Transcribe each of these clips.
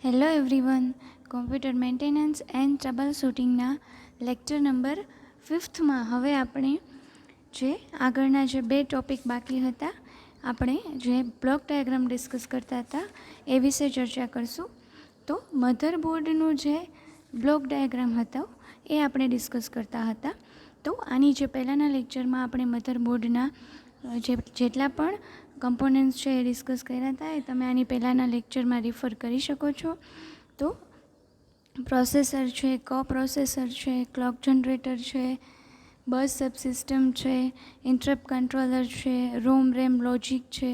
Hello everyone, computer maintenance and trouble શૂટિંગના lecture number 5માં હવે આપણે જે આગળના જે બે ટોપિક બાકી હતા, આપણે જે બ્લોક ડાયાગ્રામ ડિસ્કસ કરતા હતા એ વિશે ચર્ચા કરશું. તો મધરબોર્ડનું જે બ્લોક ડાયાગ્રામ હતો એ આપણે ડિસ્કસ કરતા હતા. તો આની જે પહેલાંના લેક્ચરમાં આપણે મધરબોર્ડના જેટલા પણ કમ્પોનન્ટ્સ છે એ ડિસ્કસ કર્યા હતા, એ તમે આની પહેલાંના લેક્ચરમાં રિફર કરી શકો છો. તો પ્રોસેસર છે, કોપ્રોસેસર છે, ક્લોક જનરેટર છે, બસ સબસિસ્ટમ છે, ઇન્ટરપ્ટ કંટ્રોલર છે, રોમ રેમ લોજિક છે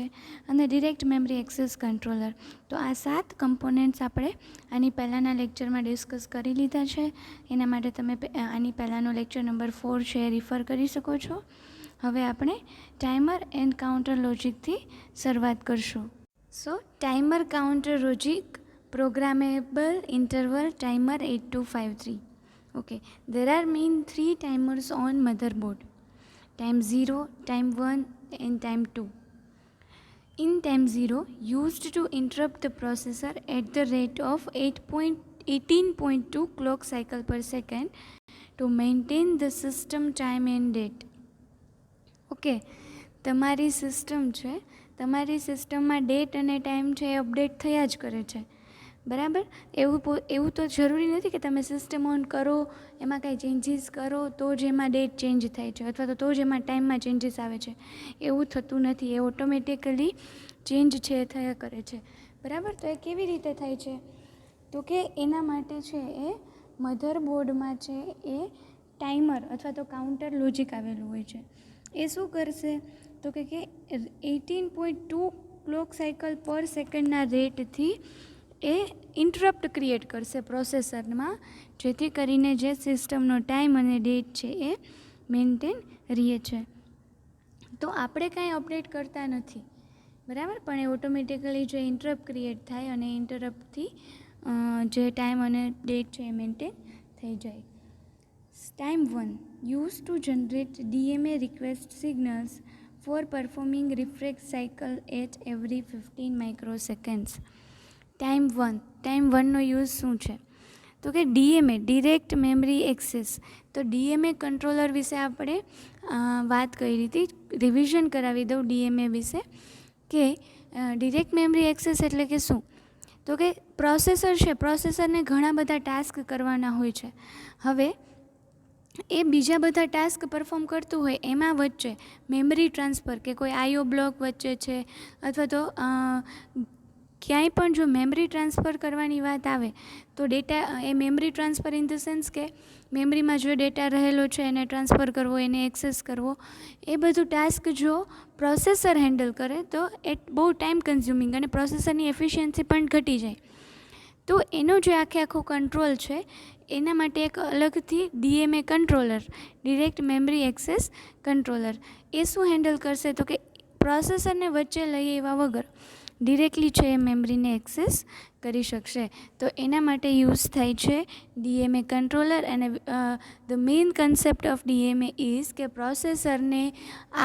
અને ડિરેક્ટ મેમરી એક્સેસ કંટ્રોલર. તો આ 7 કમ્પોનન્ટ્સ આપણે આની પહેલાંના લેક્ચરમાં ડિસ્કસ કરી લીધા છે. એના માટે તમે આની પહેલાંનો લેક્ચર નંબર 4 છે એ રિફર કરી શકો છો. હવે આપણે ટાઈમર એન્ડ કાઉન્ટર લોજિકથી શરૂઆત કરશું. So timer counter logic programmable interval timer 8253. Okay, there are main 3 timers on motherboard: time 0, time 1 and time 2. In time 0 used to interrupt the processor at the rate of 18.2 clock cycle per second to maintain the system time and date. Okay, તમારી system છે, તમારી સિસ્ટમમાં date અને time છે એ update થયા જ કરે છે, બરાબર. એવું તો જરૂરી નથી કે તમે સિસ્ટમ ઓન કરો, એમાં કાંઈ ચેન્જીસ કરો તો જ એમાં ડેટ ચેન્જ થાય છે અથવા તો જ એમાં ટાઈમમાં ચેન્જીસ આવે છે. એવું થતું નથી, એ ઓટોમેટિકલી ચેન્જ છે એ થયા કરે છે, બરાબર. તો એ કેવી રીતે થાય છે? તો કે એના માટે છે એ મધરબોર્ડમાં છે એ ટાઈમર અથવા તો કાઉન્ટર લોજિક આવેલું હોય છે. એ શું કરશે? તો કે 18.2 ક્લોક સાયકલ પર સેકન્ડના રેટથી એ ઇન્ટરપ્ટ ક્રિએટ કરશે પ્રોસેસરમાં, જેથી કરીને જે સિસ્ટમનો ટાઈમ અને ડેટ છે એ મેન્ટેન રહે છે. તો આપણે કાંઈ અપડેટ કરતા નથી, બરાબર, પણ એ ઓટોમેટિકલી જે ઇન્ટરપ્ટ ક્રિએટ થાય અને ઇન્ટરપ્ટથી જે ટાઈમ અને ડેટ છે એ મેન્ટેન થઈ જાય. Time 1 used to generate DMA request signals for performing refresh cycle at every 15 microseconds. Time 1 no use શું છે? તો કે DMA ડિરેક્ટ મેમરી એક્સેસ. તો DMA કંટ્રોલર વિશે આપણે વાત કરી હતી, રિવિઝન કરાવી દઉં DMA વિશે કે ડિરેક્ટ મેમરી એક્સેસ એટલે કે શું? તો કે પ્રોસેસર છે, પ્રોસેસરને ઘણા બધા ટાસ્ક કરવાના હોય છે. હવે એ બીજા બધા ટાસ્ક પરફોર્મ કરતું હોય, એમાં વચ્ચે મેમરી ટ્રાન્સફર કે કોઈ આઈઓ બ્લોક વચ્ચે છે અથવા તો ક્યાંય પણ જો મેમરી ટ્રાન્સફર કરવાની વાત આવે તો data A memory transfer in the sense કે મેમરીમાં જો ડેટા રહેલો છે એને ટ્રાન્સફર કરવો, એને એક્સેસ કરવો, એ બધું ટાસ્ક જો પ્રોસેસર હેન્ડલ કરે તો એ બહુ ટાઈમ કન્ઝ્યુમિંગ અને પ્રોસેસરની એફિશિયન્સી પણ ઘટી જાય. તો એનો જે આખો કંટ્રોલ છે એના માટે એક અલગથી DMA controller, direct memory access controller, એ શું હેન્ડલ કરશે? તો કે પ્રોસેસરને વચ્ચે લઈ આવ્યા વગર ડિરેક્ટલી છે એ મેમરીને એક્સેસ કરી શકશે. તો એના માટે યુઝ થાય છે DMA કંટ્રોલર. અને the main concept of DMA is કે પ્રોસેસરને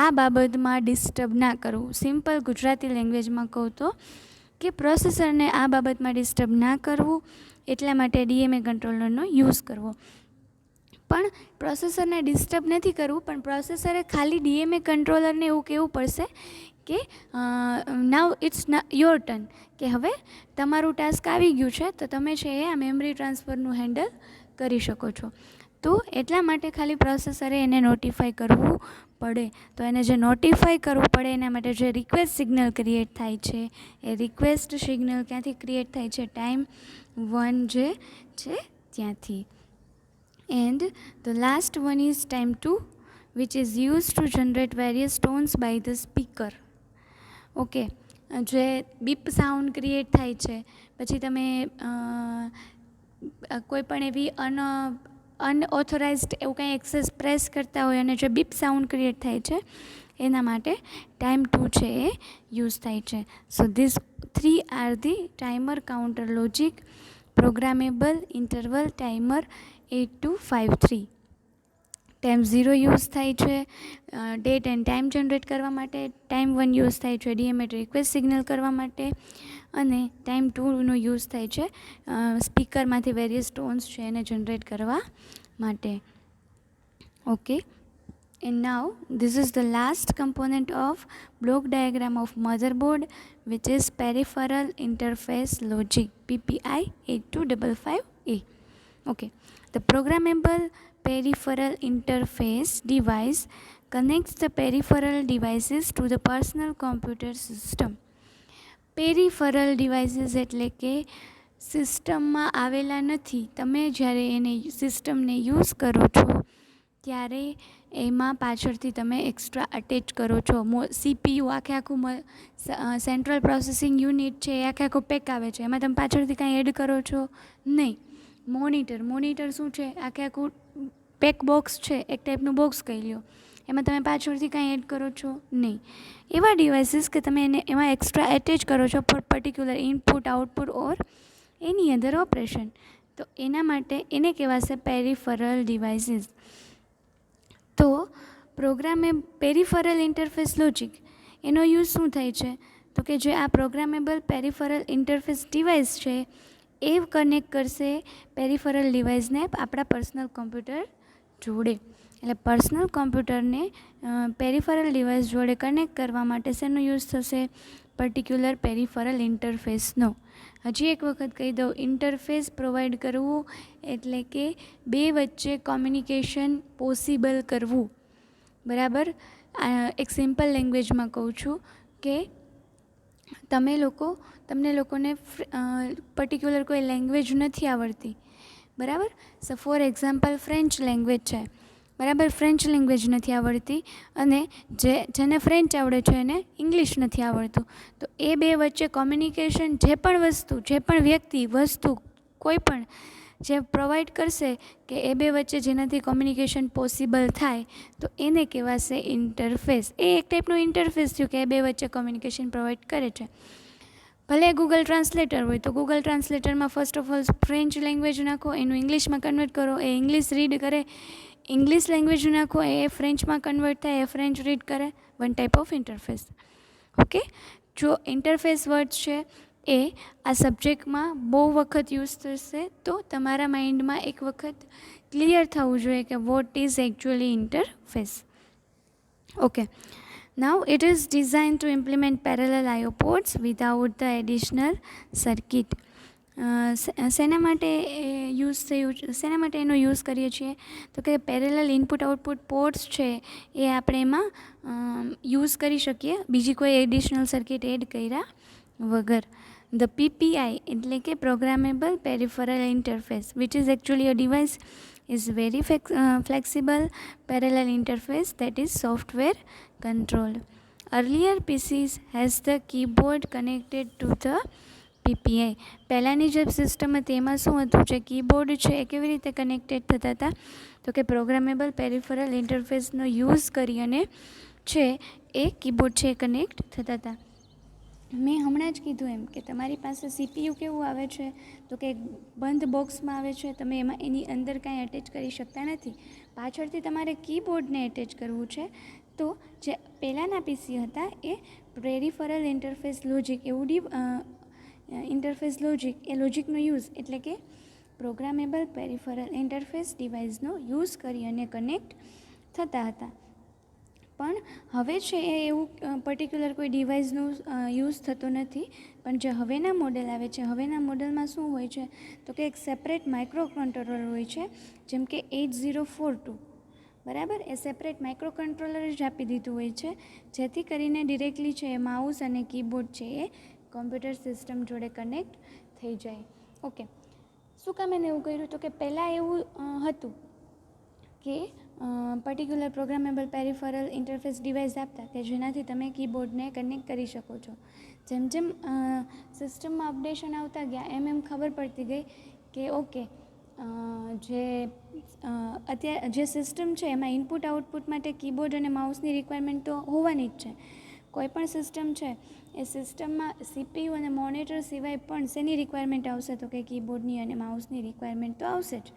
આ બાબતમાં ડિસ્ટર્બ ના કરવું. સિમ્પલ ગુજરાતી લેંગ્વેજમાં કહું તો કે પ્રોસેસરને આ બાબતમાં ડિસ્ટર્બ ના કરવું, એટલા માટે DMA કંટ્રોલરનો યુઝ કરવો. પણ પ્રોસેસરને ડિસ્ટર્બ નથી કરવું, પણ પ્રોસેસરે ખાલી DMA કંટ્રોલરને એવું કહેવું પડશે કે નાવ ઇટ્સ યોર ટર્ન, કે હવે તમારું ટાસ્ક આવી ગયું છે તો તમે છે એ આ મેમરી ટ્રાન્સફરનું હેન્ડલ કરી શકો છો. તો એટલા માટે ખાલી પ્રોસેસરે એને નોટિફાઈ કરવું પડે. તો એને જે નોટિફાઈ કરવું પડે એના માટે જે રિક્વેસ્ટ સિગ્નલ ક્રિએટ થાય છે, એ રિક્વેસ્ટ સિગ્નલ ક્યાંથી ક્રિએટ થાય છે? ટાઈમ 1 જે છે ત્યાંથી. And the last one is time 2 which is used to generate various tones by the speaker. Okay, જે બીપ સાઉન્ડ ક્રિએટ થાય છે, પછી તમે કોઈ પણ એવી અનઓથોરાઇઝડ એવું કંઈ એક્સેસ પ્રેસ કરતા હોય અને જે બીપ સાઉન્ડ ક્રિએટ થાય છે, એના માટે ટાઈમ 2 છે એ યુઝ થાય છે. So this 3 are the timer counter logic programmable interval timer 8253. Time 0 use થાય છે ડેટ એન્ડ ટાઈમ જનરેટ કરવા માટે, ટાઈમ 1 યુઝ થાય છે DMA રિક્વેસ્ટ સિગ્નલ કરવા માટે, અને ટાઈમ 2નો યુઝ થાય છે સ્પીકરમાંથી વેરિયસ ટોન્સ છે એને જનરેટ કરવા માટે. Okay, and now this is the last component of block diagram of motherboard, which is peripheral interface logic, PPI 8255A. Okay, the programmable peripheral interface device connects the peripheral devices to the personal computer system. Peripheral devices એટલે કે સિસ્ટમમાં આવેલા નથી. તમે જ્યારે એને સિસ્ટમને use કરો છો ત્યારે એમાં પાછળથી તમે એક્સ્ટ્રા અટેચ કરો છો. CPU આખું સેન્ટ્રલ પ્રોસેસિંગ યુનિટ છે એ આખું પેક આવે છે, એમાં તમે પાછળથી કાંઈ એડ કરો છો નહીં. મોનિટર શું છે, આખું પેક બોક્સ છે, એક ટાઈપનું બોક્સ કહી લો, એમાં તમે પાછળથી કાંઈ એડ કરો છો નહીં. એવા ડિવાઇસીસ કે તમે એને એમાં એક્સ્ટ્રા એટેચ કરો છો ફોર પર્ટિક્યુલર ઇનપુટ આઉટપુટ ઓર એની અધર ઓપરેશન, તો એના માટે એને કહેવાશે પેરિફરલ ડિવાઇસીસ. તો પેરિફરલ ઇન્ટરફેસ લોજિક એનો યુઝ શું થાય છે, તો કે જે આ પ્રોગ્રામેબલ પેરિફરલ ઇન્ટરફેસ ડિવાઇસ છે એ કનેક્ટ કરશે પેરિફરલ ડિવાઇસને આપણા પર્સનલ કોમ્પ્યુટર જોડે. એટલે પર્સનલ કોમ્પ્યુટરને પેરિફરલ ડિવાઇસ જોડે કનેક્ટ કરવા માટે શેનો યુઝ થશે, પર્ટિક્યુલર પેરિફરલ ઇન્ટરફેસનો. હજી એક વખત કહી દઉં, ઇન્ટરફેસ પ્રોવાઈડ કરવું એટલે કે બે વચ્ચે કોમ્યુનિકેશન પોસિબલ કરવું. બરાબર, એક સિમ્પલ લેંગ્વેજમાં કહું છું કે તમને લોકોને પર્ટિક્યુલર કોઈ લેંગ્વેજ નથી આવડતી, બરાબર. ફોર એક્ઝામ્પલ ફ્રેન્ચ લેંગ્વેજ છે, બરાબર, ફ્રેન્ચ લેંગ્વેજ નથી આવડતી અને જેને ફ્રેન્ચ આવડે છે એને ઇંગ્લિશ નથી આવડતું, તો એ બે વચ્ચે કોમ્યુનિકેશન જે પણ વ્યક્તિ વસ્તુ કોઈ પણ જે પ્રોવાઈડ કરશે કે એ બે વચ્ચે જેનાથી કોમ્યુનિકેશન પોસિબલ થાય તો એને કહેવાશે ઇન્ટરફેસ. એ એક ટાઈપનું ઇન્ટરફેસ થયું કે એ બે વચ્ચે કોમ્યુનિકેશન પ્રોવાઈડ કરે છે. ભલે ગૂગલ ટ્રાન્સલેટર હોય તો ગૂગલ ટ્રાન્સલેટરમાં first of all French language નાખો, એનું ઇંગ્લિશમાં કન્વર્ટ કરો, એ ઇંગ્લિશ રીડ કરે, ઇંગ્લિશ લેંગ્વેજ નાખો, એ ફ્રેન્ચમાં કન્વર્ટ થાય, એ ફ્રેન્ચ રીડ કરે. One type of interface. Okay, જો ઇન્ટરફેસ વર્ડ છે એ આ સબ્જેક્ટમાં બહુ વખત યુઝ થશે તો તમારા માઇન્ડમાં એક વખત ક્લિયર થવું જોઈએ કે what is actually interface. Okay, now it is designed to implement parallel IO ports without the additional circuit. શેના માટે એનો યુઝ કરીએ છીએ, તો કે પેરેલલ ઇનપુટ આઉટપુટ પોર્ટ્સ છે એ આપણે એમાં યુઝ કરી શકીએ બીજી કોઈ એડિશનલ સર્કિટ એડ કર્યા વગર. The PPI એટલે કે programmable peripheral interface which is actually a device is very flexible parallel interface that is software controlled. Earlier PCs has the keyboard connected to the PPI. પહેલાંની જે system હતી એમાં શું હતું, જે કીબોર્ડ છે એ કેવી રીતે કનેક્ટેડ થતા હતા, તો કે પ્રોગ્રામેબલ પેરિફરલ ઇન્ટરફેસનો યુઝ કરી અને છે એ કીબોર્ડ છે એ કનેક્ટ થતા હતા. મેં હમણાં જ કીધું એમ કે તમારી પાસે CPU કેવું આવે છે, તો કે બંધ બોક્સમાં આવે છે, તમે એની અંદર કાંઈ એટેચ કરી શકતા નથી, પાછળથી તમારે કીબોર્ડને એટેચ કરવું છે. તો જે પહેલાંના PC હતા એ પેરિફરલ ઇન્ટરફેસ લોજિક એ લોજિકનો યુઝ એટલે કે પ્રોગ્રામેબલ પેરિફરલ ઇન્ટરફેસ ડિવાઇસનો યુઝ કરી અને કનેક્ટ થતા હતા. પણ હવે છે એ એવું પર્ટિક્યુલર કોઈ ડિવાઇસનું યુઝ થતો નથી. પણ જે હવેના મોડેલ આવે છે, હવેના મોડેલમાં શું હોય છે, તો કે એક સેપરેટ માઇક્રો કંટ્રોલર હોય છે, જેમ કે 8042, બરાબર. એ સેપરેટ માઇક્રો કંટ્રોલર જ આપી દીધું હોય છે, જેથી કરીને ડિરેક્ટલી છે એ માઉસ અને કીબોર્ડ છે એ કોમ્પ્યુટર સિસ્ટમ જોડે કનેક્ટ થઈ જાય. ઓકે, શું કામ એને એવું કર્યું, તો કે પહેલાં એવું હતું કે particular programmable peripheral interface device આપતા કે જેનાથી તમે કીબોર્ડને કનેક્ટ કરી શકો છો. જેમ જેમ સિસ્ટમમાં અપડેશન આવતા ગયા એમ ખબર પડતી ગઈ કે ઓકે અત્યારે જે સિસ્ટમ છે એમાં ઇનપુટ આઉટપુટ માટે કીબોર્ડ અને માઉસની રિક્વાયરમેન્ટ તો હોવાની જ છે. કોઈ પણ સિસ્ટમ છે એ સિસ્ટમમાં CPU અને મોનિટર સિવાય પણ શેની રિક્વાયરમેન્ટ આવશે, તો કે કીબોર્ડની અને માઉસની રિક્વાયરમેન્ટ તો આવશે જ.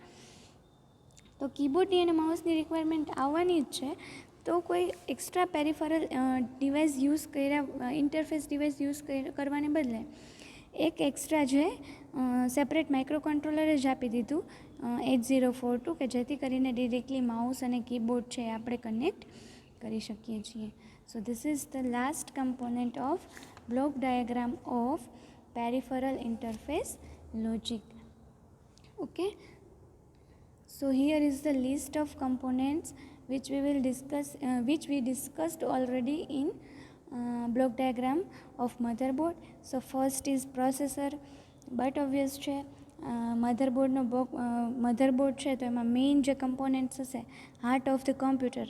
તો કીબોર્ડની અને માઉસની રિક્વાયરમેન્ટ આવવાની જ છે. તો કોઈ એક્સ્ટ્રા પેરિફરલ ડિવાઇસ યુઝ કર્યા, ઇન્ટરફેસ ડિવાઇસ યુઝ કરવાને બદલે એક એક્સ્ટ્રા જે સેપરેટ માઇક્રો કંટ્રોલર જ આપી દીધું 8042 કે જેથી કરીને ડિરેક્ટલી માઉસ અને કીબોર્ડ છે એ આપણે કનેક્ટ કરી શકીએ છીએ. સો this is the last component of block diagram of peripheral interface logic. Okay, so here is the list of components which we discussed already in block diagram of motherboard. So first is processor, but obvious છે motherboard છે તો એમાં main જે components હશે heart of the computer,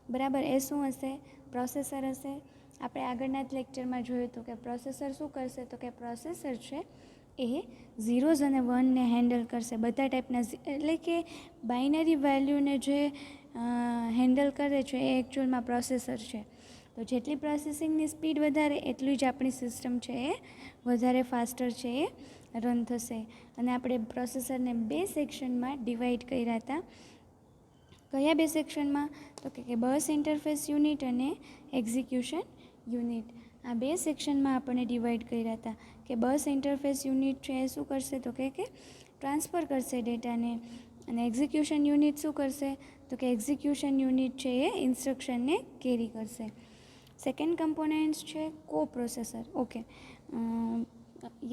બરાબર, એ શું હશે? Processor હશે. આપણે આગળના જ લેક્ચરમાં જોયું હતું કે પ્રોસેસર શું કરશે, તો કે પ્રોસેસર છે એ ઝીરોઝ અને વનને હેન્ડલ કરશે, બધા ટાઈપના, એટલે કે બાઇનરી વેલ્યુને જે હેન્ડલ કરે છે એ એકચ્યુઅલમાં પ્રોસેસર છે. તો જેટલી પ્રોસેસિંગની સ્પીડ વધારે એટલી જ આપણી સિસ્ટમ છે એ વધારે ફાસ્ટર છે એ રન થશે. અને આપણે પ્રોસેસરને 2 સેક્શનમાં ડિવાઈડ કર્યા હતા. કયા 2 સેક્શનમાં? તો કે બસ ઇન્ટરફેસ યુનિટ અને એક્ઝિક્યુશન યુનિટ. આ 2 સેક્શનમાં આપણે ડિવાઈડ કર્યા હતા કે બસ ઇન્ટરફેસ યુનિટ છે એ શું કરશે, તો કે ટ્રાન્સફર કરશે ડેટાને, અને એક્ઝિક્યુશન યુનિટ શું કરશે, તો કે એક્ઝિક્યુશન યુનિટ છે એ ઇન્સ્ટ્રક્શનને કેરી કરશે. સેકન્ડ કમ્પોનન્ટ્સ છે કોપ્રોસેસર. ઓકે,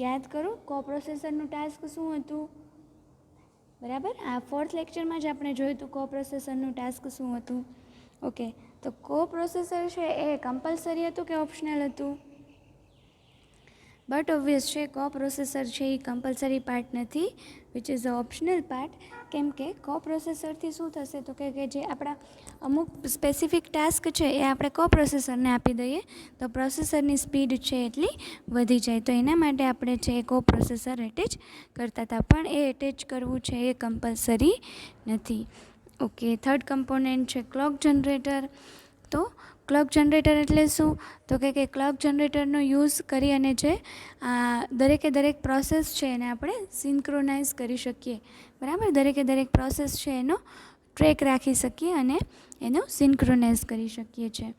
યાદ કરો કોપ્રોસેસરનું ટાસ્ક શું હતું? બરાબર, આ 4th લેક્ચરમાં જ આપણે જોયું હતું કોપ્રોસેસરનું ટાસ્ક શું હતું. ઓકે, તો કોપ્રોસેસર છે એ કમ્પલસરી હતું કે ઓપ્શનલ હતું? બટ ઓબ્વિયસ છે કોપ્રોસેસર છે એ કમ્પલસરી પાર્ટ નથી, which is a optional part. કેમ કે કોપ્રોસેસરથી શું થશે, તો કે જે આપણા અમુક સ્પેસિફિક ટાસ્ક છે એ આપણે કોપ્રોસેસરને આપી દઈએ તો પ્રોસેસરની સ્પીડ છે એટલી વધી જાય. તો એના માટે આપણે છે એ કોપ્રોસેસર એટેચ કરતા હતા, પણ એ એટેચ કરવું છે એ કમ્પલસરી નથી. ઓકે, થર્ડ કમ્પોનન્ટ છે ક્લોક જનરેટર. તો ક્લોક જનરેટર એટલે શું, તો કે ક્લોક જનરેટરનો યુઝ કરી અને જે દરેક પ્રોસેસ છે એને આપણે સિન્ક્રોનાઇઝ કરી શકીએ, બરાબર, દરેક પ્રોસેસ છે એનો ટ્રેક રાખી શકીએ અને એનો સિન્ક્રોનાઇઝ કરી શકીએ છીએ.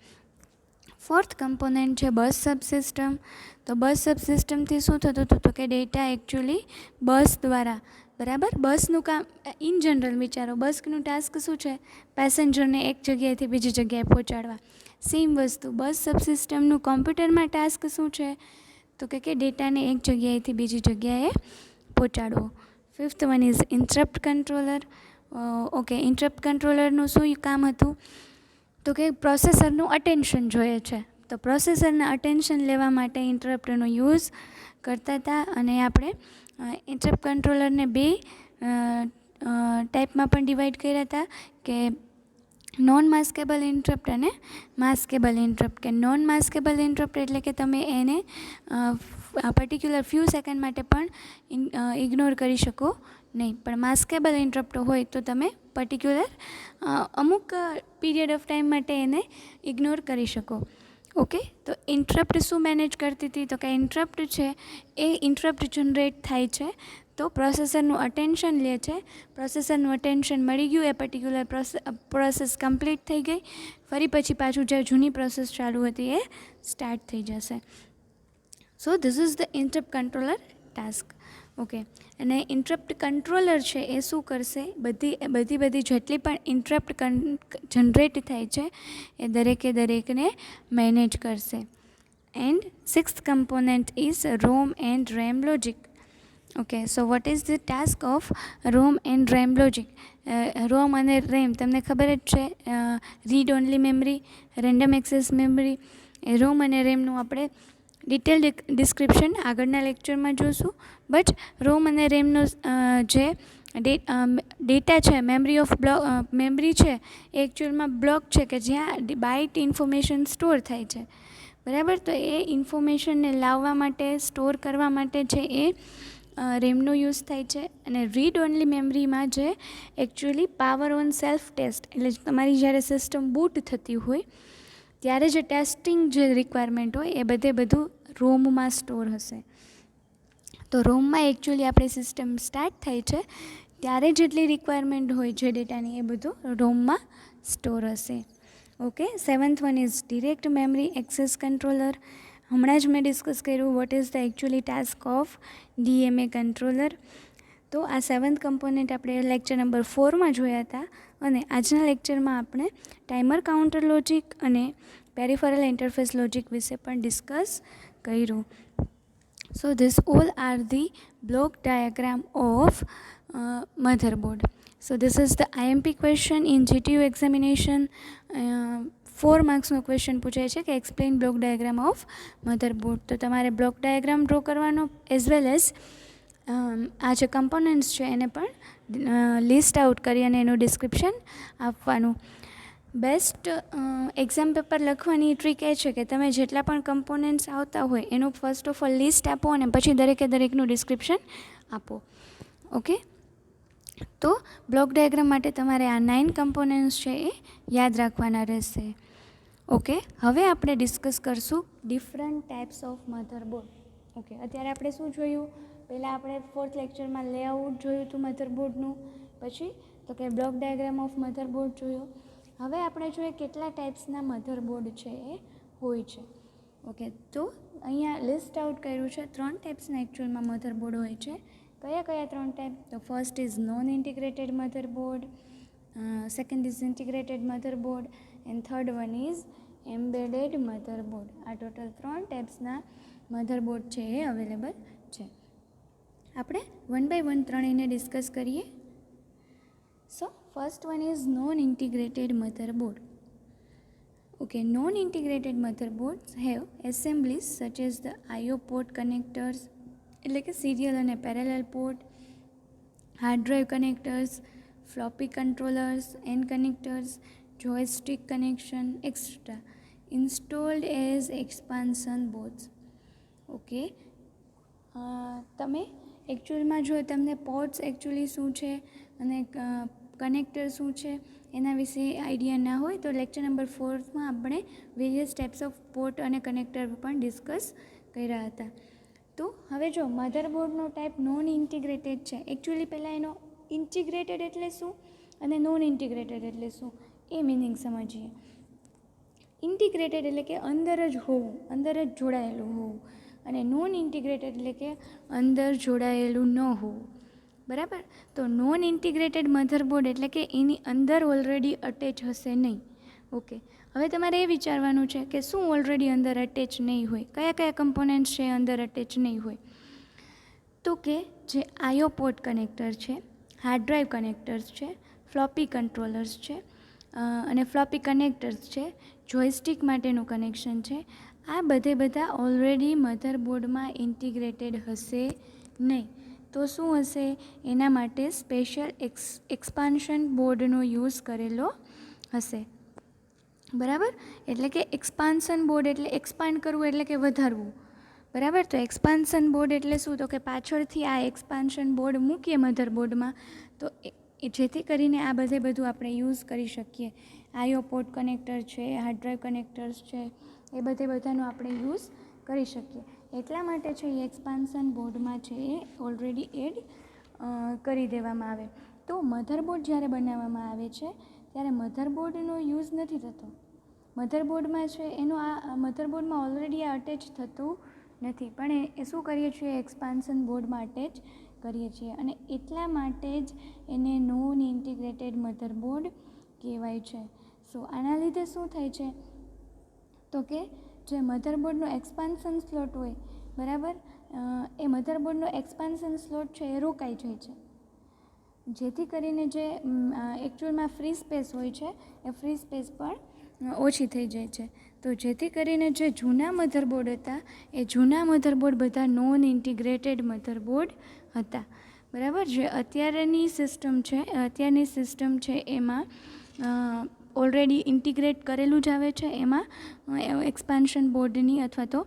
ફોર્થ કમ્પોનન્ટ છે બસ સબસિસ્ટમ. તો બસ સબસિસ્ટમથી શું થતું હતું, તો કે ડેટા એકચ્યુઅલી બસ દ્વારા, બરાબર, બસનું કામ ઇન જનરલ વિચારો, બસનું ટાસ્ક શું છે? પેસેન્જરને એક જગ્યાએથી બીજી જગ્યાએ પહોંચાડવા. સેમ વસ્તુ બસ સબસિસ્ટમનું કોમ્પ્યુટરમાં ટાસ્ક શું છે, તો કે ડેટાને એક જગ્યાએથી બીજી જગ્યાએ પહોંચાડવો. Fifth one is interrupt controller. Okay, interrupt કંટ્રોલરનું શું કામ હતું, તો કે પ્રોસેસરનું અટેન્શન જોઈએ છે, તો પ્રોસેસરના અટેન્શન લેવા માટે ઇન્ટરપ્ટનો યુઝ કરતા હતા. અને આપણે ઇન્ટરપ્ટ કંટ્રોલરને 2 ટાઈપમાં પણ ડિવાઈડ કર્યા હતા કે નોન માસ્કેબલ ઇન્ટરપ્ટ અને માસ્કેબલ ઇન્ટરપ્ટ. કે નોન માસ્કેબલ ઇન્ટરપ્ટ એટલે કે તમે એને પર્ટિક્યુલર ફ્યુ સેકન્ડ માટે પણ ઇગ્નોર કરી શકો નહીં, પણ માસ્કેબલ ઇન્ટરપ્ટ હોય તો તમે પર્ટિક્યુલર અમુક પીરિયડ ઓફ ટાઈમ માટે એને ઇગ્નોર કરી શકો. ઓકે, તો ઇન્ટરપ્ટ શું મેનેજ કરતી હતી, તો કે ઇન્ટરપ્ટ છે એ ઇન્ટરપ્ટ જનરેટ થાય છે તો પ્રોસેસરનું અટેન્શન લે છે. પ્રોસેસરનું અટેન્શન મળી ગયું, એ પર્ટિક્યુલર પ્રોસેસ કમ્પ્લીટ થઈ ગઈ, ફરી પછી પાછું જે જૂની પ્રોસેસ ચાલુ હતી એ સ્ટાર્ટ થઈ જશે. સો this is the interrupt controller task. Okay, અને ઇન્ટરપ્ટ કંટ્રોલર છે એ શું કરશે, બધી જેટલી પણ ઇન્ટરપ્ટ જનરેટ થાય છે એ દરેકને મેનેજ કરશે. And 6th component is ROM and RAM logic. Okay, so what is the task of ROM and RAM logic? ROM અને RAM તમને ખબર જ છે, read only memory, random access memory. ROM અને રેમનું આપણે ડિટેલ ડિસ્ક્રિપ્શન આગળના લેક્ચરમાં જોઈશું. બટ ROM અને રેમનો જે ડેટા છે, મેમરી છે એ એકચ્યુઅલમાં બ્લોક છે કે જ્યાં બાઇટ ઇન્ફોર્મેશન સ્ટોર થાય છે, બરાબર. તો એ ઇન્ફોર્મેશનને લાવવા માટે, સ્ટોર કરવા માટે છે એ રેમનો યુઝ થાય છે. અને રીડ ઓનલી મેમરીમાં જે actually power on self test, એટલે તમારી જ્યારે સિસ્ટમ બૂટ થતી હોય ત્યારે જે ટેસ્ટિંગ જે રિક્વાયરમેન્ટ હોય એ બધું રોમમાં સ્ટોર હશે. તો રોમમાં એકચ્યુઅલી આપણી સિસ્ટમ સ્ટાર્ટ થાય છે ત્યારે જેટલી રિક્વાયરમેન્ટ હોય જે ડેટાની એ બધું રોમમાં સ્ટોર હશે. Okay, 7th one is direct memory access controller. હમણાં જ મેં ડિસ્કસ કર્યું what is the actually task of DMA controller. તો આ 7th કમ્પોનન્ટ આપણે લેક્ચર નંબર 4માં જોયા હતા, અને આજના લેક્ચરમાં આપણે ટાઈમર કાઉન્ટર લોજિક અને પેરિફેરલ ઇન્ટરફેસ લોજિક વિશે પણ ડિસ્કસ કર્યું. So this all are the block diagram of motherboard. So this is the IMP question in GTU examination. 4 માર્ક્સનો ક્વેશ્ચન પૂછાય છે કે explain block diagram of motherboard. તો તમારે બ્લોક ડાયાગ્રામ ડ્રો કરવાનો એઝ વેલ એઝ આ જે કમ્પોનન્ટ્સ છે એને પણ લિસ્ટ આઉટ કરી અને એનું ડિસ્ક્રિપ્શન આપવાનું. બેસ્ટ એક્ઝામ પેપર લખવાની ટ્રીક એ છે કે તમે જેટલા પણ કમ્પોનન્ટ્સ આવતા હોય એનું ફર્સ્ટ ઓફ ઓલ લિસ્ટ આપો અને પછી દરેકે દરેકનું ડિસ્ક્રિપ્શન આપો. ઓકે, તો બ્લોક ડાયાગ્રામ માટે તમારે આ 9 કમ્પોનન્ટ્સ છે એ યાદ રાખવાના રહેશે. ઓકે, હવે આપણે ડિસ્કસ કરશું different types of motherboard. Okay, અત્યારે આપણે શું જોયું? પહેલાં આપણે 4th લેક્ચરમાં લેઆઉટ જોયું હતું મધરબોર્ડનું, પછી તો કે બ્લોક ડાયાગ્રામ ઓફ મધરબોર્ડ જોયો. હવે આપણે જોઈએ કેટલા ટાઈપ્સના મધરબોર્ડ છે એ હોય છે. ઓકે, તો અહીંયા લિસ્ટ આઉટ કર્યું છે 3 ટાઈપ્સના એકચ્યુઅલમાં મધરબોર્ડ હોય છે. કયા કયા 3 ટાઈપ? તો first is known integrated motherboard, second is integrated motherboard and third one is embedded motherboard. આ ટોટલ 3 ટાઈપ્સના મધરબોર્ડ છે એ અવેલેબલ છે. આપણે 1 બાય 1 ત્રણેયને ડિસ્કસ કરીએ. So first one is known integrated motherboard. Okay, non-integrated motherboards have assemblies such as the IO port connectors, એટલે કે serial અને parallel port, hard drive connectors, floppy controllers and connectors, જોયસ્ટિક connection et cetera installed as expansion boards. Okay, તમે એકચ્યુઅલમાં જો તમને ports actually શું છે અને connector શું છે એના વિશે આઈડિયા ના હોય તો લેક્ચર નંબર 4માં આપણે વેરિયસ ટાઈપ્સ ઓફ પોર્ટ અને કનેક્ટર પણ ડિસ્કસ કર્યા હતા. તો હવે જો મધરબોર્ડનો ટાઈપ નોન ઇન્ટિગ્રેટેડ છે. એકચ્યુઅલી પહેલાં એનો ઇન્ટિગ્રેટેડ એટલે શું અને નોન ઇન્ટિગ્રેટેડ એટલે શું એ મિનિંગ સમજીએ. ઇન્ટિગ્રેટેડ એટલે કે અંદર જ હોવું, અંદર જ જોડાયેલું હોવું, અને નોન ઇન્ટિગ્રેટેડ એટલે કે અંદર જોડાયેલું ન હોવું. બરાબર? તો નોન ઇન્ટિગ્રેટેડ મધરબોર્ડ એટલે કે એની અંદર ઓલરેડી અટેચ હશે નહીં. ઓકે, હવે તમારે એ વિચારવાનું છે કે શું ઓલરેડી અંદર અટેચ નહીં હોય, કયા કયા કમ્પોનન્ટ્સ છે અંદર અટેચ નહીં હોય. તો કે જે આઈઓ પોર્ટ કનેક્ટર છે, હાર્ડ ડ્રાઈવ કનેક્ટર્સ છે, ફ્લોપી કંટ્રોલર્સ છે અને ફ્લોપી કનેક્ટર્સ છે, જોયસ્ટિક માટેનું કનેક્શન છે, આ બધા ઓલરેડી મધરબોર્ડમાં ઇન્ટિગ્રેટેડ હશે નહીં. તો શું હશે? એના માટે સ્પેશિયલ એક્સપાન્શન બોર્ડનો યુઝ કરેલો હશે. બરાબર? એટલે કે એક્સપાન્શન બોર્ડ એટલે એક્સપાન્ડ કરવું એટલે કે વધારવું. બરાબર? તો એક્સપાન્શન બોર્ડ એટલે શું? તો કે પાછળથી આ એક્સપાન્શન બોર્ડ મૂકીએ મધરબોર્ડમાં તો જેથી કરીને આ બધું આપણે યુઝ કરી શકીએ. આઈઓ પોર્ટ કનેક્ટર છે, હાર્ડ ડ્રાઈવ કનેક્ટર્સ છે, એ બધાનો આપણે યુઝ કરી શકીએ. એટલા માટે છે એ એક્સપાન્શન બોર્ડમાં છે એ ઓલરેડી એડ કરી દેવામાં આવે. તો મધરબોર્ડ જ્યારે બનાવવામાં આવે છે ત્યારે મધરબોર્ડનો યુઝ નથી થતો. મધરબોર્ડમાં છે એનો આ મધરબોર્ડમાં ઓલરેડી આ અટેચ થતું નથી, પણ એ શું કરીએ છીએ? એક્સપાન્શન બોર્ડમાં અટેચ કરીએ છીએ, અને એટલા માટે જ એને નોન ઇન્ટિગ્રેટેડ મધરબોર્ડ કહેવાય છે. સો આના લીધે શું થાય છે? તો કે જે મધરબોર્ડનો એક્સપાન્શન સ્લોટ હોય, બરાબર, એ મધરબોર્ડનો એક્સપાન્શન સ્લોટ છે એ રોકાઈ જાય છે, જેથી કરીને જે એકચ્યુઅલમાં ફ્રી સ્પેસ હોય છે એ ફ્રી સ્પેસ પણ ઓછી થઈ જાય છે. તો જેથી કરીને જે જૂના મધરબોર્ડ હતા એ જૂના મધરબોર્ડ બધા નોન ઇન્ટિગ્રેટેડ મધરબોર્ડ હતા. બરાબર? જે અત્યારની સિસ્ટમ છે એમાં ઓલરેડી ઇન્ટિગ્રેટ કરેલું જ આવે છે, એમાં એક્સપાન્શન બોર્ડની અથવા તો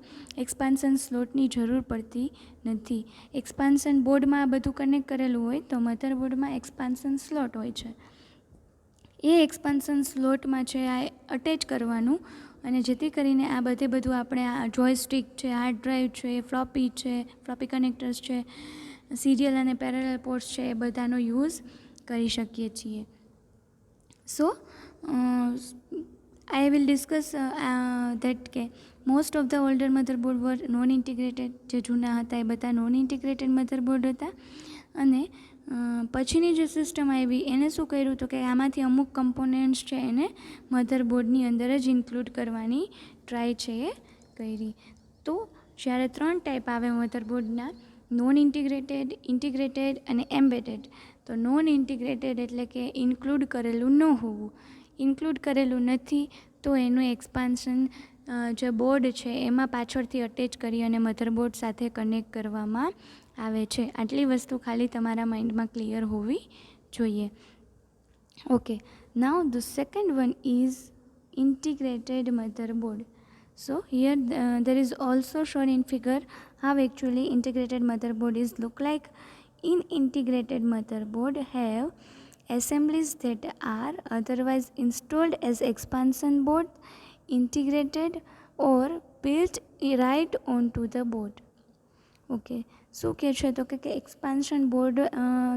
એક્સપાન્શન સ્લોટની જરૂર પડતી નથી. એક્સપાન્શન બોર્ડમાં આ બધું કનેક્ટ કરેલું હોય તો મધરબોર્ડમાં એક્સપાન્શન સ્લોટ હોય છે. એ એક્સપાન્શન સ્લોટમાં છે આ અટેચ કરવાનું, અને જેથી કરીને આ બધું આપણે આ જોયસ્ટિક છે, હાર્ડ ડ્રાઈવ છે, ફ્લોપી કનેક્ટર્સ છે, સિરિયલ અને પેરેલલ પોર્ટ્સ છે, એ બધાનો યુઝ કરી શકીએ છીએ. So I will discuss that most of the older motherboard were non integrated. જે જૂના હતા એ બધા નોન ઇન્ટિગ્રેટેડ મધરબોર્ડ હતા. અને પછીની જે સિસ્ટમ આવી એને શું કર્યું હતું કે આમાંથી અમુક કમ્પોનન્ટ્સ છે એને મધરબોર્ડની અંદર જ ઇન્ક્લુડ કરવાની ટ્રાય છે એ કરી. તો જ્યારે 3 ટાઈપ આવે મધરબોર્ડના, નોન ઇન્ટિગ્રેટેડ, ઇન્ટિગ્રેટેડ અને એમ્બેડેડ. તો નોન ઇન્ટિગ્રેટેડ એટલે કે ઇન્ક્લુડ કરેલું ન હોવું. ઇન્ક્લુડ કરેલું નથી તો એનું એક્સપાન્શન જે બોર્ડ છે એમાં પાછળથી અટેચ કરી અને મધરબોર્ડ સાથે કનેક્ટ કરવામાં આવે છે. આટલી વસ્તુ ખાલી તમારા માઇન્ડમાં ક્લિયર હોવી જોઈએ. Okay, now the second one is integrated motherboard. So here there is also shown in figure how actually integrated motherboard is look like. In integrated motherboard have assemblies that are otherwise installed as expansion board, integrated or built right onto the board. Okay, શું કહે છે તો કે expansion board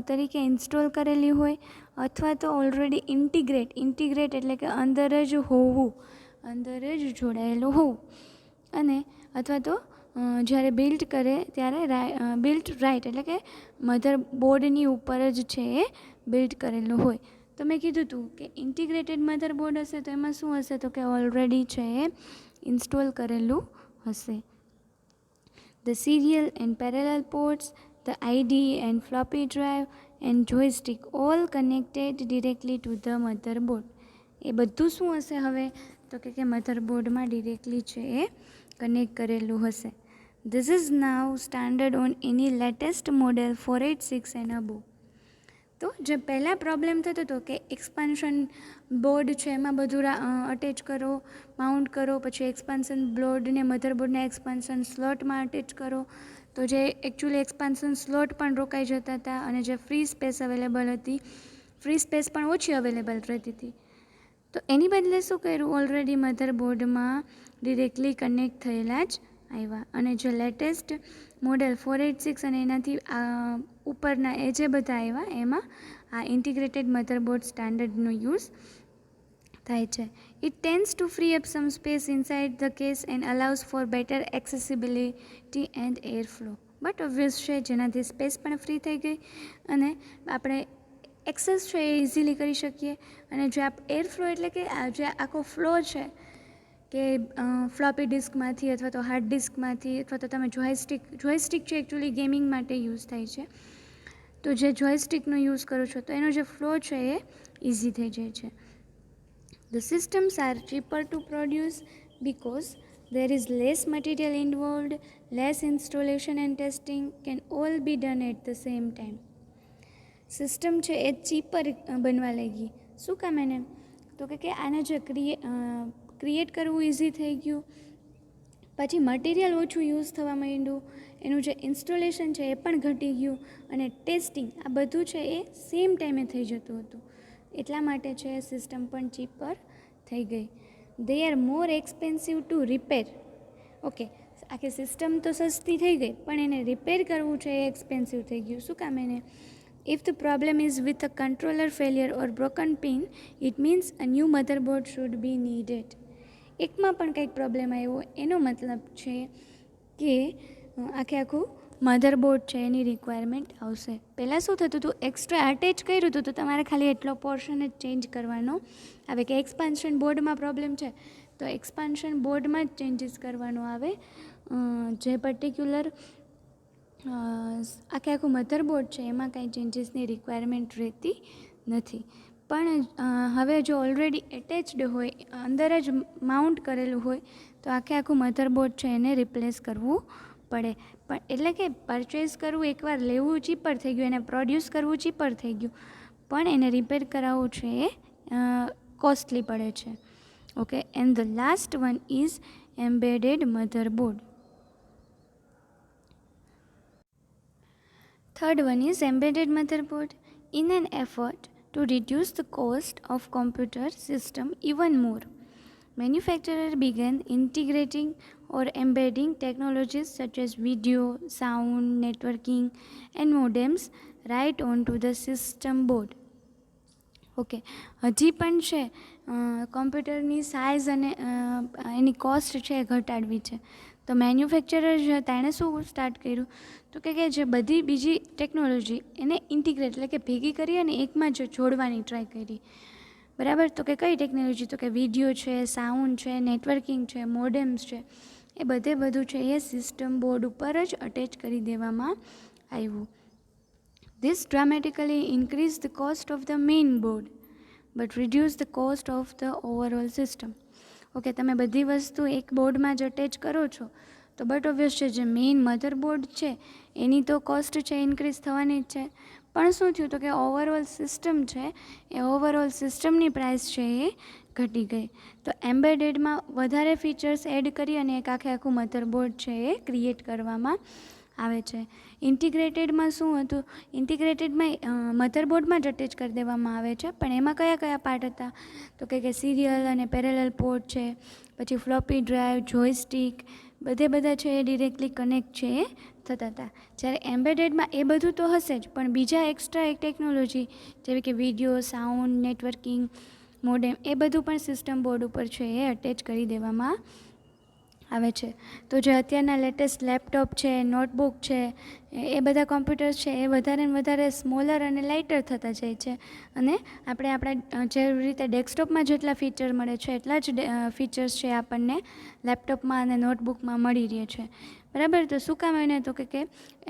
તરીકે install કરેલી હોય અથવા તો ઓલરેડી ઇન્ટિગ્રેટ એટલે કે અંદર જ હોવું, અંદર જ જોડાયેલું હોવું. અને અથવા તો જ્યારે બિલ્ડ કરે ત્યારે બિલ્ટ રાઇટ એટલે કે મધર બોર્ડની ઉપર જ છે એ બિલ્ડ કરેલું હોય. તો મેં કીધું હતું કે ઇન્ટિગ્રેટેડ મધરબોર્ડ હશે તો એમાં શું હશે તો કે ઓલરેડી છે એ ઇન્સ્ટોલ કરેલું હશે. The serial and parallel ports, the IDE and floppy drive and joystick all connected directly to the motherboard. એ બધું શું હશે હવે તો કે મધરબોર્ડમાં ડિરેક્ટલી છે એ કનેક્ટ કરેલું હશે. This is now standard on any latest model 486 and above. તો જે પહેલાં પ્રોબ્લેમ થતો હતો કે એક્સપાન્શન બોર્ડ છે એમાં બધું અટેચ કરો, માઉન્ટ કરો, પછી એક્સપાન્શન બોર્ડને મધરબોર્ડના એક્સપાન્શન સ્લોટમાં અટેચ કરો, તો જે એકચ્યુઅલી એક્સપાન્શન સ્લોટ પણ રોકાઈ જતા હતા અને જે ફ્રી સ્પેસ અવેલેબલ હતી, ફ્રી સ્પેસ પણ ઓછી અવેલેબલ રહેતી હતી. તો એની બદલે શું કર્યું, ઓલરેડી મધરબોર્ડમાં ડિરેક્ટલી કનેક્ટ થયેલા જ આવ્યા. અને જે લેટેસ્ટ મોડેલ 486 અને એનાથી ઉપરના એ જે બધા આવ્યા એમાં આ ઇન્ટિગ્રેટેડ મધરબોર્ડ સ્ટાન્ડર્ડનો યુઝ થાય છે. It tends to free up some space inside the case and allows for better accessibility and air flow. But obvious છે જેનાથી સ્પેસ પણ ફ્રી થઈ ગઈ અને આપણે એક્સેસ છે એ ઇઝીલી કરી શકીએ. અને જે એર ફ્લો એટલે કે જે આખો ફ્લો છે કે ફ્લોપી ડિસ્કમાંથી અથવા તો હાર્ડ ડિસ્કમાંથી અથવા તો તમે જોયસ્ટિક છે એકચ્યુઅલી ગેમિંગ માટે યુઝ થાય છે. તો જે જોયસ્ટિકનો યુઝ કરો છો તો એનો જે ફ્લો છે એ ઇઝી થઈ જાય છે. The systems are cheaper to produce because there is less material involved, less installation and testing can all be done at the same time. System છે એ ચીપર બનવા લાગી. શું કામ એને તો કે આને જે ક્રિએટ કરવું ઇઝી થઈ ગયું, પછી મટીરિયલ ઓછું યુઝ થવા માંડ્યું, એનું જે ઇન્સ્ટોલેશન છે એ પણ ઘટી ગયું અને ટેસ્ટિંગ આ બધું છે એ સેમ ટાઈમે થઈ જતું હતું. એટલા માટે છે સિસ્ટમ પણ ચીપર થઈ ગઈ. They are more expensive to repair. Okay, આખી સિસ્ટમ તો સસ્તી થઈ ગઈ પણ એને રિપેર કરવું છે એ એક્સપેન્સિવ થઈ ગયું. શું કામ એને If the problem is with a controller failure or broken pin, it means a new motherboard should be needed. એકમાં પણ કંઈક પ્રોબ્લેમ આવ્યો એનો મતલબ છે કે આખું મધરબોર્ડ છે એની રિક્વાયરમેન્ટ આવશે. પહેલાં શું થતું હતું, એક્સ્ટ્રા અટેચ કર્યું હતું તો તમારે ખાલી એટલો પોર્શન જ ચેન્જ કરવાનો આવે. કે એક્સપાન્શન બોર્ડમાં પ્રોબ્લેમ છે તો એક્સપાન્શન બોર્ડમાં જ ચેન્જીસ કરવાનો આવે. જે પર્ટિક્યુલર આખું મધરબોર્ડ છે એમાં કાંઈ ચેન્જીસની રિક્વાયરમેન્ટ રહેતી નથી. પણ હવે જો ઓલરેડી એટેચડ હોય, અંદર જ માઉન્ટ કરેલું હોય તો આખું મધરબોર્ડ છે એને રિપ્લેસ કરવું પડે. પણ એટલે કે પરચેઝ કરવું, એકવાર લેવું ચીપર થઈ ગયું, એને પ્રોડ્યુસ કરવું ચીપર થઈ ગયું, પણ એને રિપેર કરાવવું છે એ કોસ્ટલી પડે છે. Okay, and the last one is embedded motherboard. Third one is embedded motherboard. In an effort to reduce the cost of computer system even more, manufacturer began integrating or embedding technologies such as video, sound, networking and modems right onto the system board. Okay, હજી પણ છે કોમ્પ્યુટરની size અને એની cost છે એ ઘટાડવી છે. તો manufacturer છે તેણે શું સ્ટાર્ટ કર્યું તો કે જે બધી બીજી ટેકનોલોજી એને ઇન્ટિગ્રેટ એટલે કે ભેગી કરી અને એકમાં જ જોડવાની ટ્રાય કરી. બરાબર, તો કે કઈ ટેકનોલોજી, તો કે વિડીયો છે, સાઉન્ડ છે, નેટવર્કિંગ છે, મોડેમ્સ છે, એ બધું છે એ સિસ્ટમ બોર્ડ ઉપર જ અટેચ કરી દેવામાં આવ્યું. This dramatically increased the cost of the main board but reduced the cost of the overall system. Okay, તમે બધી વસ્તુ એક બોર્ડમાં જ અટેચ કરો છો તો બટ ઓબ્વિયસ છે જે મેઇન મધરબોર્ડ છે એની તો કોસ્ટ છે ઇન્ક્રીઝ થવાની જ છે. પણ શું થયું તો કે ઓવરઓલ સિસ્ટમ છે એ ઓવરઓલ સિસ્ટમની પ્રાઇસ છે એ ઘટી ગઈ. તો એમ્બેડેડમાં વધારે ફીચર્સ એડ કરી અને એક આખું મધરબોર્ડ છે એ ક્રિએટ કરવામાં આવે છે. ઇન્ટિગ્રેટેડમાં શું હતું, ઇન્ટિગ્રેટેડમાં મધરબોર્ડમાં જ અટેચ કરી દેવામાં આવે છે, પણ એમાં કયા કયા પાર્ટ હતા તો કે સિરિયલ અને પેરેલલ પોર્ટ છે, પછી ફ્લોપી ડ્રાઈવ, જોયસ્ટિક, બધા છે એ ડિરેક્ટલી કનેક્ટ છે એ થતા હતા. જ્યારે એમ્બેડેડમાં એ બધું તો હશે જ, પણ બીજા એક્સ્ટ્રા એક ટેકનોલોજી જેવી કે વિડીયો, સાઉન્ડ, નેટવર્કિંગ, મોડેમ, એ બધું પણ સિસ્ટમ બોર્ડ ઉપર છે એ અટેચ કરી દેવામાં આવે છે. તો જે અત્યારના લેટેસ્ટ લેપટોપ છે, નોટબુક છે, એ બધા કોમ્પ્યુટર્સ છે એ વધારે ને વધારે સ્મોલર અને લાઇટર થતા જાય છે અને આપણે આપણા જે રીતે ડેસ્કટોપમાં જેટલા ફીચર મળે છે એટલા જ ફીચર્સ છે આપણને લેપટોપમાં અને નોટબુકમાં મળી રહે છે. બરાબર, તો શું કામ એને તો કે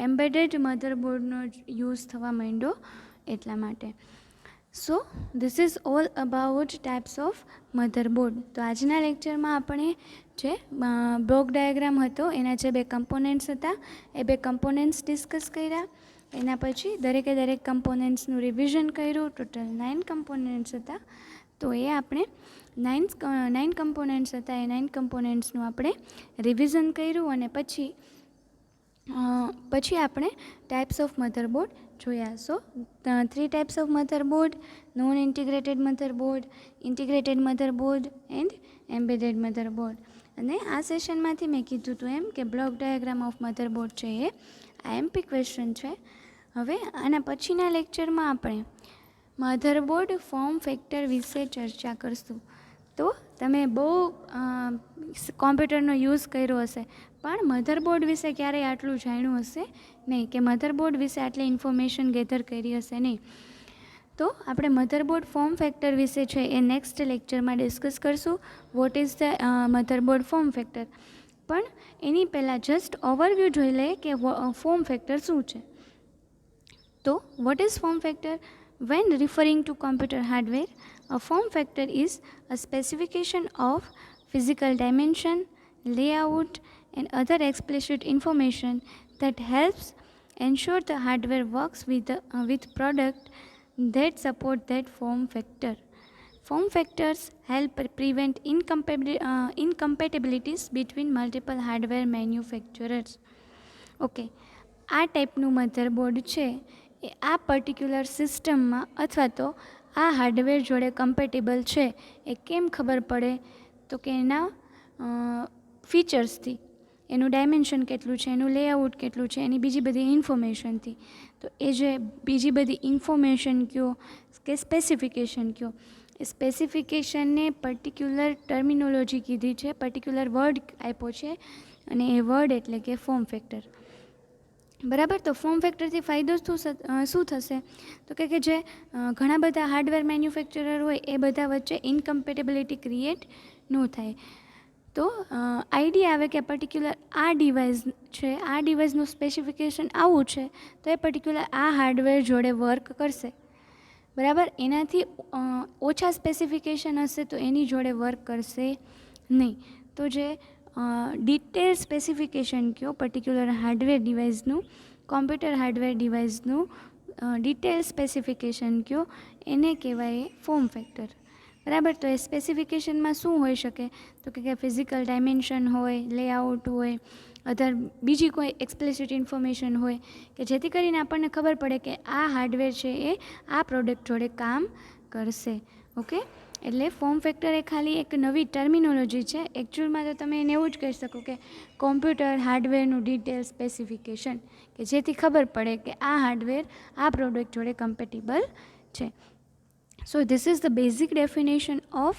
એમ્બેડેડ મધરબોર્ડનો યુઝ થવા માંડ્યો એટલા માટે. સો this is all about types of motherboard. તો આજના લેક્ચરમાં આપણે જે બ્લોક ડાયાગ્રામ હતો એના જે 2 કમ્પોનન્ટ્સ હતા એ 2 કમ્પોનન્ટ્સ ડિસ્કસ કર્યા. એના પછી દરેક કમ્પોનન્ટ્સનું રિવિઝન કર્યું. ટોટલ 9 કમ્પોનન્ટ્સ હતા. તો એ આપણે 9 કમ્પોનન્ટ્સ હતા એ 9 કમ્પોનન્ટ્સનું આપણે રિવિઝન કર્યું અને પછી આપણે ટાઈપ્સ ઓફ મધરબોર્ડ જોયા. સો 3 types of motherboard: non integrated motherboard, integrated motherboard and embedded motherboard. અને આ સેશનમાંથી મેં કીધું હતું એમ કે બ્લોક ડાયાગ્રામ ઓફ મધરબોર્ડ છે એ આઈએમપી ક્વેશ્ચન છે. હવે આના પછીના લેક્ચરમાં આપણે મધરબોર્ડ ફોર્મ ફેક્ટર વિશે ચર્ચા કરશું. તો તમે બહુ કોમ્પ્યુટરનો યુઝ કર્યો હશે પણ મધરબોર્ડ વિશે ક્યારેય આટલું જાણ્યું હશે નહીં, કે મધરબોર્ડ વિશે આટલી ઇન્ફોર્મેશન ગેધર કરી હશે નહીં. તો આપણે મધરબોર્ડ ફોર્મ ફેક્ટર વિશે છે એ નેક્સ્ટ લેક્ચરમાં ડિસ્કસ કરશું. What is the motherboard form factor. પણ એની પહેલાં જસ્ટ ઓવરવ્યૂ જોઈ લઈએ કે ફોર્મ ફેક્ટર શું છે. તો what is form factor? When referring to computer hardware, a form factor is a specification of physical dimension, layout, and other explicit information that helps ensure the hardware works with product that support that form factor. Form factors help prevent incompatibilities between multiple hardware manufacturers. Okay, આ ટાઈપનું motherboard છે એ આ particular સિસ્ટમમાં અથવા તો આ hardware જોડે કમ્પેટેબલ છે એ કેમ ખબર પડે તો કે એના ફીચર્સથી, એનું ડાયમેન્શન કેટલું છે, એનું લેઆઉટ કેટલું છે, એની બીજી બધી ઇન્ફોર્મેશનથી. તો એ જે બીજી બધી ઇન્ફોર્મેશન કહો કે સ્પેસિફિકેશન કહો, એ સ્પેસિફિકેશનને પર્ટિક્યુલર ટર્મિનોલોજી કીધી છે, પર્ટિક્યુલર વર્ડ આપ્યો છે અને એ વર્ડ એટલે કે ફોર્મ ફેક્ટર. બરાબર, તો ફોર્મ ફેક્ટરથી ફાયદો શું થશે તો કે જે ઘણા બધા હાર્ડવેર મેન્યુફેક્ચરર હોય એ બધા વચ્ચે ઇનકમ્પેટેબિલિટી ક્રિએટ ન થાય. તો આઈડિયા આવે કે પર્ટિક્યુલર આ ડિવાઇસ છે, આ ડિવાઇસનું સ્પેસિફિકેશન આવું છે તો એ પર્ટિક્યુલર આ હાર્ડવેર જોડે વર્ક કરશે. બરાબર, એનાથી ઓછા સ્પેસિફિકેશન હશે તો એની જોડે વર્ક કરશે નહીં. તો જે ડિટેલ સ્પેસિફિકેશન કહો પર્ટિક્યુલર હાર્ડવેર ડિવાઇસનું, કોમ્પ્યુટર હાર્ડવેર ડિવાઇસનું ડિટેલ સ્પેસિફિકેશન કહો એને કહેવાય ફોર્મ ફેક્ટર. બરાબર, તો એ સ્પેસિફિકેશનમાં શું હોઈ શકે તો કે ફિઝિકલ ડાયમેન્શન હોય, લેઆઉટ હોય, અધર બીજી કોઈ એક્સપ્લિસિટ ઇન્ફોર્મેશન હોય કે જેથી કરીને આપણને ખબર પડે કે આ હાર્ડવેર છે એ આ પ્રોડક્ટ જોડે કામ કરશે. ઓકે, એટલે ફોર્મ ફેક્ટર એ ખાલી એક નવી ટર્મિનોલોજી છે. એકચ્યુઅલમાં તો તમે એને એવું જ કહી શકો કે કોમ્પ્યુટર હાર્ડવેરનું ડિટેલ સ્પેસિફિકેશન, કે જેથી ખબર પડે કે આ હાર્ડવેર આ પ્રોડક્ટ જોડે કમ્પેટેબલ છે. સો this is the basic definition of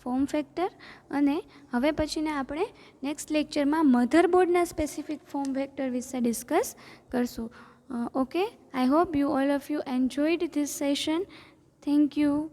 form factor. અને હવે પછીના આપણે નેક્સ્ટ લેક્ચરમાં મધરબોર્ડના સ્પેસિફિક ફોર્મ ફેક્ટર વિશે ડિસ્કસ કરશું. Okay, I hope you all of you enjoyed this session. Thank you.